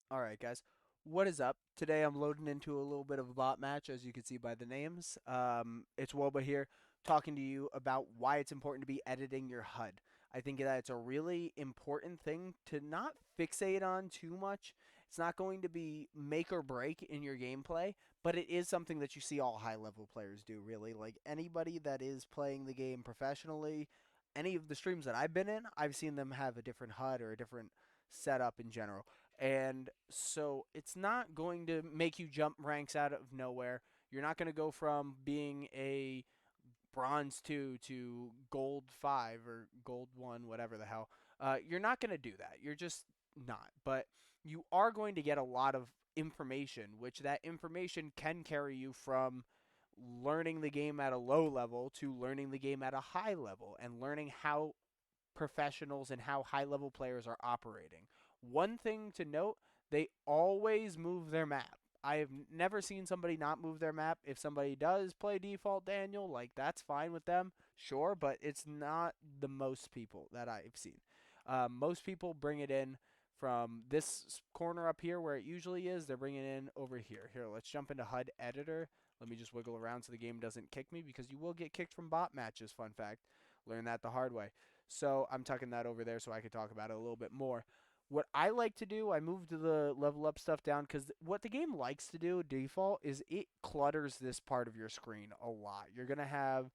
All right, guys. What is up? Today I'm loading into a little bit of a bot match, as you can see by the names. It's Woba here, talking to you about why it's important to be editing your HUD. I think that it's a really important thing to not fixate on too much. It's not going to be make or break in your gameplay, but it is something that you see all high level players do, really. Like anybody that is playing the game professionally, any of the streams that I've been in, I've seen them have a different HUD or a different setup in general. And so it's not going to make you jump ranks out of nowhere. You're not going to go from being a bronze 2 to gold 5 or gold 1, whatever the hell. You're not going to do that. You're just not. But you are going to get a lot of information, which that information can carry you from learning the game at a low level to learning the game at a high level and learning how professionals and how high level players are operating. One thing to note, they always move their map. I have never seen somebody not move their map. If somebody does play default Daniel, like that's fine with them, sure, but it's not the most people that I've seen. Most people bring it in from this corner up here where it usually is. They're bringing it in over here. Here, let's jump into HUD editor. Let me just wiggle around so the game doesn't kick me because you will get kicked from bot matches. Fun fact. Learn that the hard way. So I'm tucking that over there so I could talk about it a little bit more. What I like to do, I moved the level up stuff down because what the game likes to do default is it clutters this part of your screen a lot. You're going to have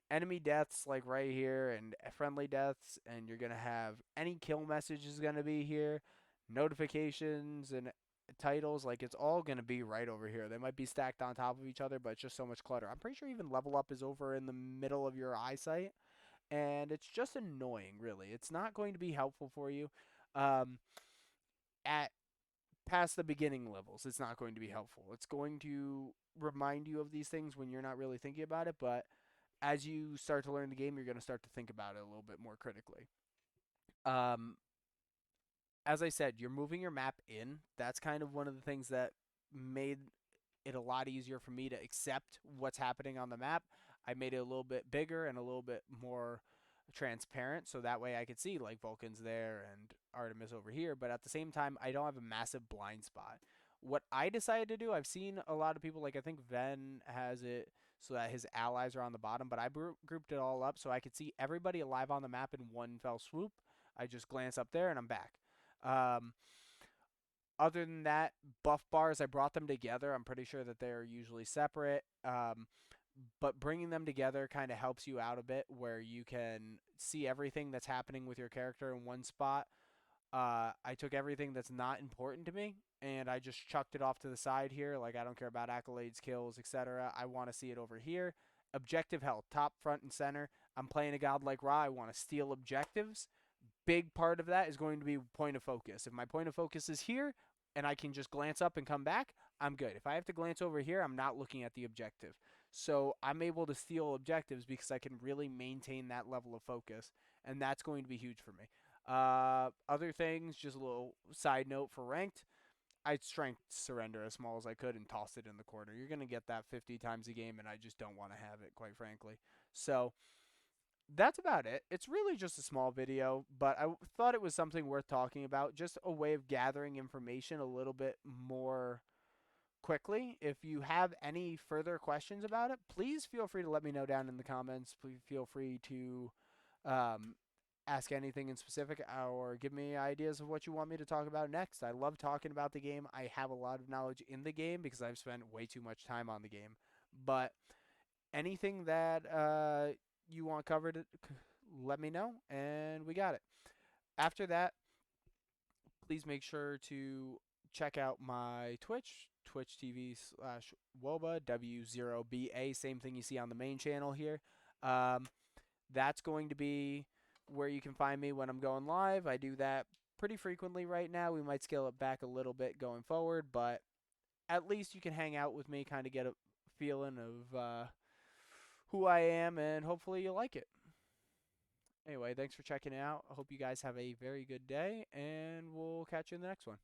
enemy deaths like right here and friendly deaths, and you're going to have any kill message is going to be here, notifications and titles, like it's all going to be right over here. They might be stacked on top of each other, but it's just so much clutter. I'm pretty sure even level up is over in the middle of your eyesight, and it's just annoying, really. It's not going to be helpful for you. Um, at past the beginning levels, it's not going to be helpful. It's going to remind you of these things when you're not really thinking about it, but as you start to learn the game, you're going to start to think about it a little bit more critically. Um, as I said, you're moving your map in. That's kind of one of the things that made it a lot easier for me to accept what's happening on the map. I made it a little bit bigger and a little bit more transparent so that way I could see like Vulcan's there and Artemis over here, but at the same time I don't have a massive blind spot. What I decided to do, I've seen a lot of people, like I think Ven has it so that his allies are on the bottom, but I grouped it all up so I could see everybody alive on the map in one fell swoop. I just glance up there and I'm back. Um, Other than that, buff bars, I brought them together. I'm pretty sure that they're usually separate. But bringing them together kind of helps you out a bit where you can see everything that's happening with your character in one spot. I took everything that's not important to me and I just chucked it off to the side here. Like, I don't care about accolades, kills, etc. I want to see it over here. Objective health, top, front, and center. I'm playing a god like Ra. I want to steal objectives. Big part of that is going to be point of focus. If my point of focus is here and I can just glance up and come back, I'm good. If I have to glance over here, I'm not looking at the objective. So I'm able to steal objectives because I can really maintain that level of focus, and that's going to be huge for me. Other things, just a little side note for ranked. I strength surrender as small as I could and tossed it in the corner. You're going to get that 50 times a game, and I just don't want to have it, quite frankly. So that's about it. It's really just a small video, but I thought it was something worth talking about. Just a way of gathering information a little bit more quickly. If you have any further questions about it, please feel free to let me know down in the comments. Please feel free to um, ask anything in specific or give me ideas of what you want me to talk about next. I love talking about the game. I have a lot of knowledge in the game because I've spent way too much time on the game. But anything that you want covered, let me know, and we got it. After that, please make sure to check out my Twitch, Twitch TV/Woba, W0BA, same thing you see on the main channel here. Um, that's going to be where you can find me when I'm going live. I do that pretty frequently right now. We might scale it back a little bit going forward, but at least you can hang out with me, kind of get a feeling of who I am, and hopefully you like it. Anyway, thanks for checking it out. I hope you guys have a very good day, and we'll catch you in the next one.